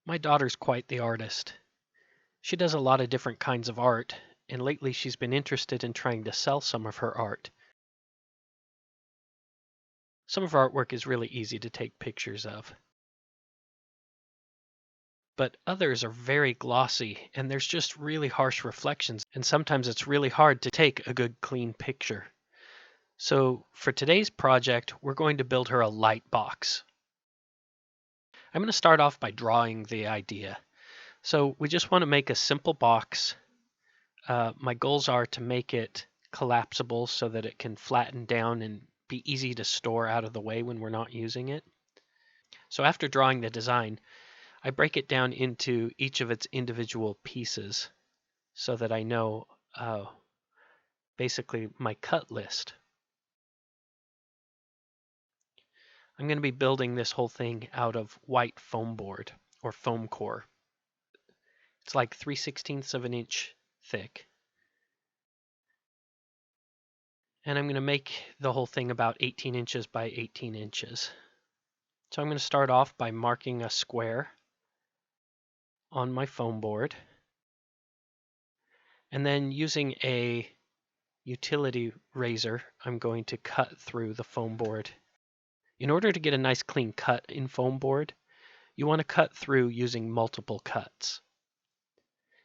My daughter's quite the artist. She does a lot of different kinds of art, and lately she's been interested in trying to sell some of her art. Some of her artwork is really easy to take pictures of, but others are very glossy, and there's just really harsh reflections, and sometimes it's really hard to take a good clean picture. So for today's project, we're going to build her a light box. I'm going to start off by drawing the idea. So we just want to make a simple box. My goals are to make it collapsible so that it can flatten down and be easy to store out of the way when we're not using it. So after drawing the design, I break it down into each of its individual pieces so that I know basically my cut list. I'm going to be building this whole thing out of white foam board or foam core. It's like 3/16 of an inch thick. And I'm going to make the whole thing about 18 inches by 18 inches. So I'm going to start off by marking a square on my foam board, and then using a utility razor, I'm going to cut through the foam board. In order to get a nice clean cut in foam board, you want to cut through using multiple cuts.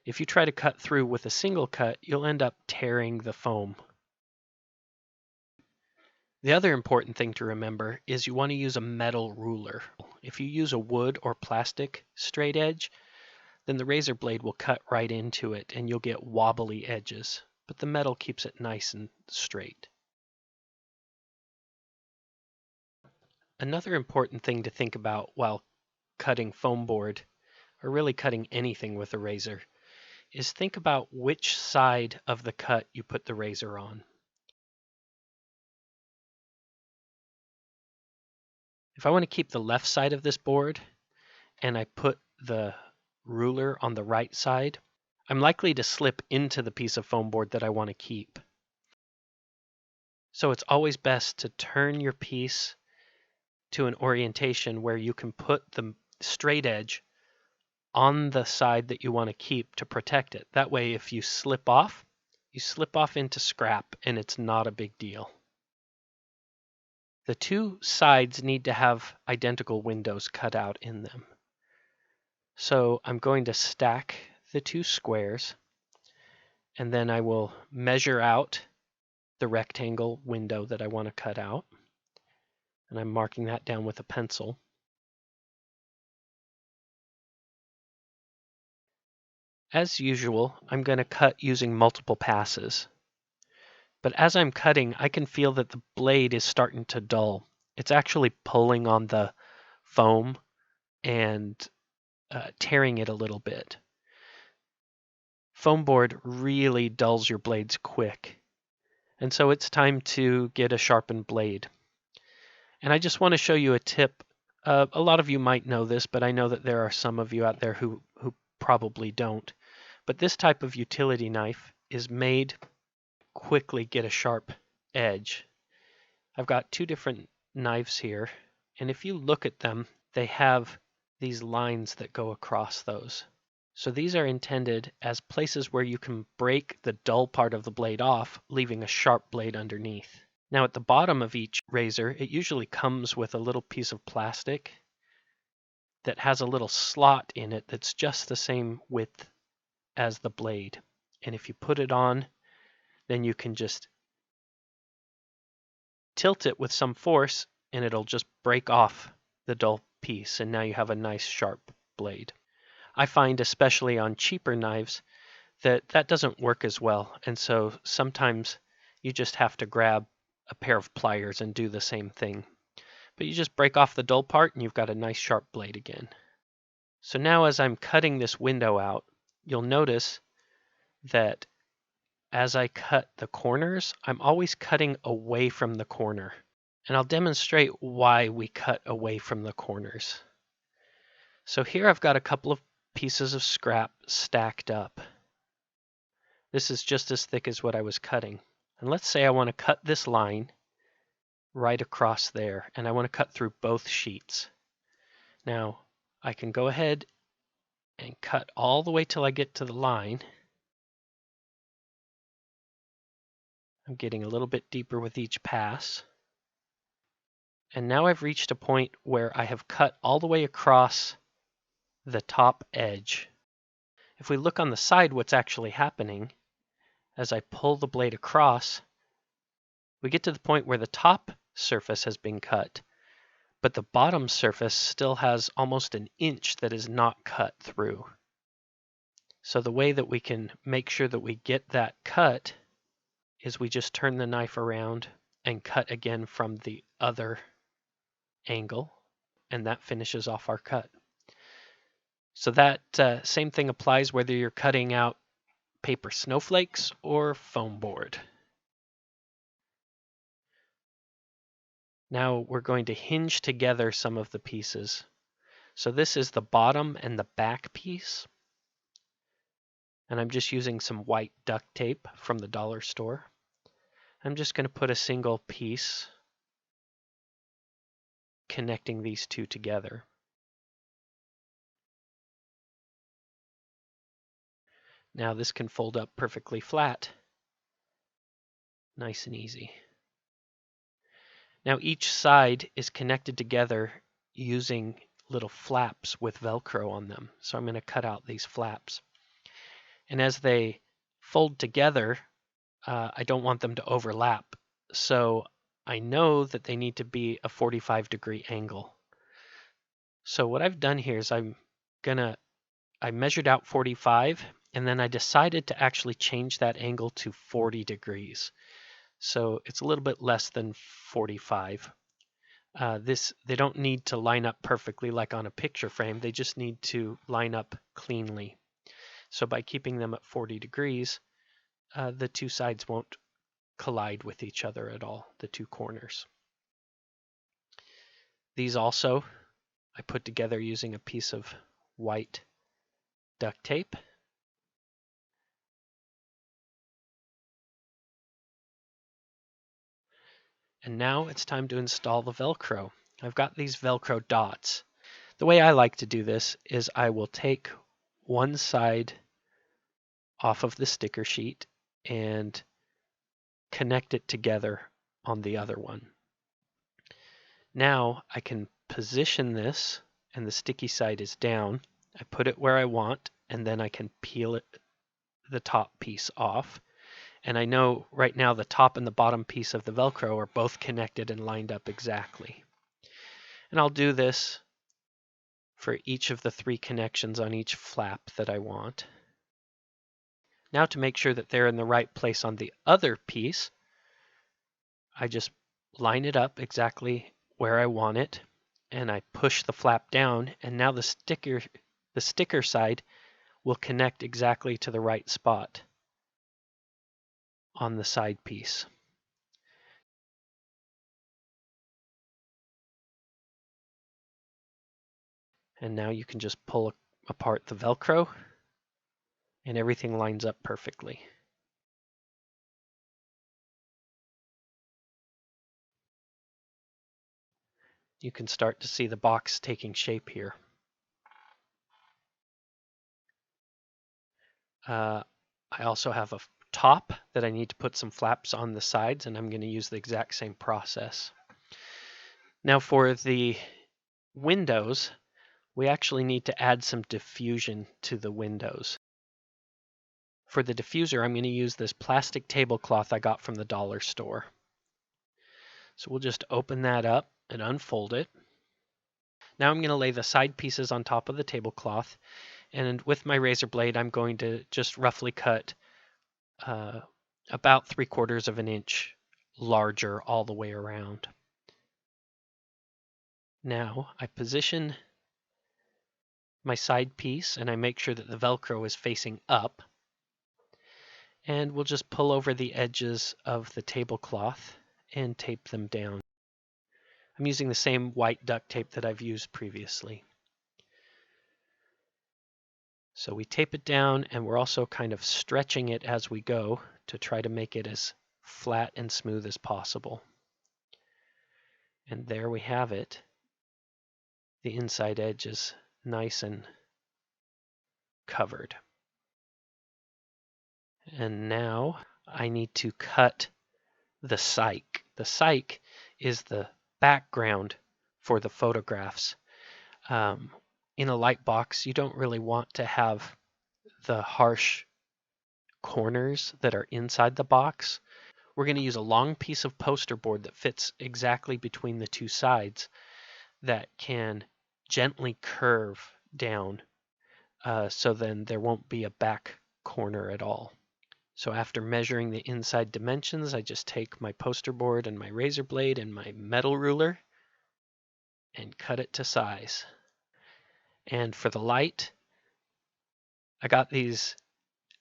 If you try to cut through with a single cut, you'll end up tearing the foam. The other important thing to remember is you want to use a metal ruler. If you use a wood or plastic straight edge, then the razor blade will cut right into it and you'll get wobbly edges, but the metal keeps it nice and straight. Another important thing to think about while cutting foam board, or really cutting anything with a razor, is think about which side of the cut you put the razor on. If I want to keep the left side of this board and I put the ruler on the right side, I'm likely to slip into the piece of foam board that I want to keep. So it's always best to turn your piece to an orientation where you can put the straight edge on the side that you want to keep to protect it. That way, if you slip off into scrap and it's not a big deal. The two sides need to have identical windows cut out in them. So I'm going to stack the two squares, and then I will measure out the rectangle window that I want to cut out. And I'm marking that down with a pencil. As usual, I'm going to cut using multiple passes. But as I'm cutting, I can feel that the blade is starting to dull. It's actually pulling on the foam and tearing it a little bit. Foam board really dulls your blades quick. And so it's time to get a sharpened blade. And I just want to show you a tip. A lot of you might know this, but I know that there are some of you out there who probably don't. But this type of utility knife is made quickly get a sharp edge. I've got two different knives here, and if you look at them, they have these lines that go across those. So these are intended as places where you can break the dull part of the blade off, leaving a sharp blade underneath. Now at the bottom of each razor, it usually comes with a little piece of plastic that has a little slot in it that's just the same width as the blade. And if you put it on, then you can just tilt it with some force and it'll just break off the dull piece, and now you have a nice sharp blade. I find especially on cheaper knives that doesn't work as well, and so sometimes you just have to grab a pair of pliers and do the same thing. But you just break off the dull part and you've got a nice sharp blade again. So now as I'm cutting this window out, you'll notice that as I cut the corners, I'm always cutting away from the corner. And I'll demonstrate why we cut away from the corners. So here I've got a couple of pieces of scrap stacked up. This is just as thick as what I was cutting. And let's say I want to cut this line right across there, and I want to cut through both sheets. Now, I can go ahead and cut all the way till I get to the line. I'm getting a little bit deeper with each pass. And now I've reached a point where I have cut all the way across the top edge. If we look on the side, what's actually happening, as I pull the blade across, we get to the point where the top surface has been cut, but the bottom surface still has almost an inch that is not cut through. So the way that we can make sure that we get that cut is we just turn the knife around and cut again from the other angle, and that finishes off our cut. So that same thing applies whether you're cutting out paper snowflakes or foam board. Now we're going to hinge together some of the pieces. So this is the bottom and the back piece. And I'm just using some white duct tape from the dollar store. I'm just going to put a single piece connecting these two together. Now this can fold up perfectly flat. Nice and easy. Now each side is connected together using little flaps with Velcro on them. So I'm going to cut out these flaps. And as they fold together, I don't want them to overlap. So I know that they need to be a 45-degree angle. So what I've done here is I measured out 45, and then I decided to actually change that angle to 40 degrees. So it's a little bit less than 45. They don't need to line up perfectly like on a picture frame. They just need to line up cleanly. So by keeping them at 40 degrees, the two sides won't collide with each other at all, the two corners. These also I put together using a piece of white duct tape. And now it's time to install the Velcro. I've got these Velcro dots. The way I like to do this is I will take one side off of the sticker sheet and connect it together on the other one. Now I can position this, and the sticky side is down. I put it where I want, and then I can peel it, the top piece off. And I know right now the top and the bottom piece of the Velcro are both connected and lined up exactly. And I'll do this for each of the 3 connections on each flap that I want. Now to make sure that they're in the right place on the other piece, I just line it up exactly where I want it, and I push the flap down, and now the sticker side will connect exactly to the right spot on the side piece. And now you can just pull apart the Velcro, and everything lines up perfectly. You can start to see the box taking shape here. I also have a top that I need to put some flaps on the sides, and I'm going to use the exact same process. Now for the windows, we actually need to add some diffusion to the windows. For the diffuser, I'm going to use this plastic tablecloth I got from the dollar store. So we'll just open that up and unfold it. Now I'm going to lay the side pieces on top of the tablecloth, and with my razor blade I'm going to just roughly cut about 3/4 of an inch larger all the way around. Now I position my side piece and I make sure that the Velcro is facing up, and we'll just pull over the edges of the tablecloth and tape them down. I'm using the same white duct tape that I've used previously. So we tape it down, and we're also kind of stretching it as we go to try to make it as flat and smooth as possible. And there we have it. The inside edge is nice and covered. And now I need to cut the psych. The psych is the background for the photographs. In a Lightbox, you don't really want to have the harsh corners that are inside the box. We're going to use a long piece of poster board that fits exactly between the two sides that can gently curve down, so then there won't be a back corner at all. So after measuring the inside dimensions, I just take my poster board and my razor blade and my metal ruler and cut it to size. And for the light, I got these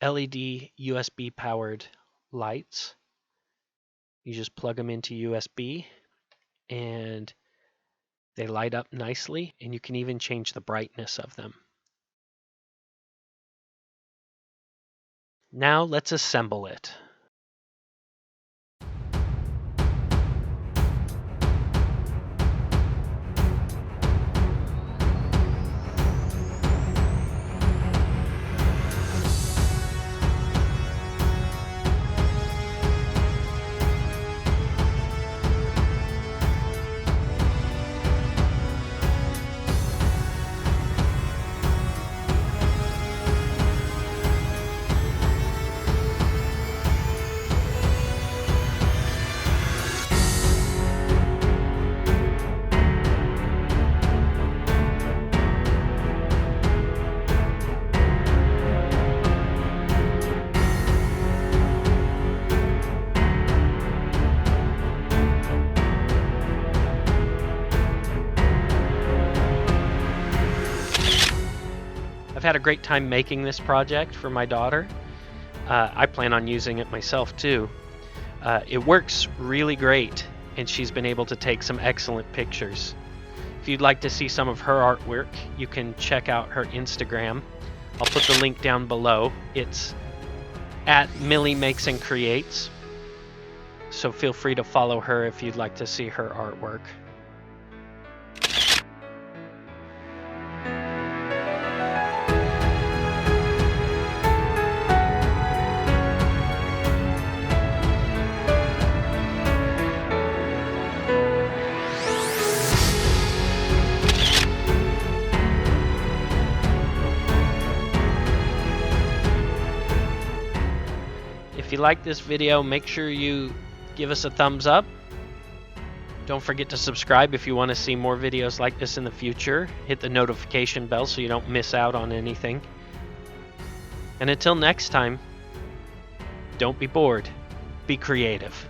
LED USB powered lights. You just plug them into USB and they light up nicely, and you can even change the brightness of them. Now let's assemble it. I've had a great time making this project for my daughter. I plan on using it myself too. It works really great, and she's been able to take some excellent pictures. If you'd like to see some of her artwork, you can check out her Instagram. I'll put the link down below. It's at Millie Makes and Creates. So feel free to follow her if you'd like to see her artwork. If you like this video, make sure you give us a thumbs up. Don't forget to subscribe if you want to see more videos like this in the future. Hit the notification bell so you don't miss out on anything. And until next time, don't be bored, be creative.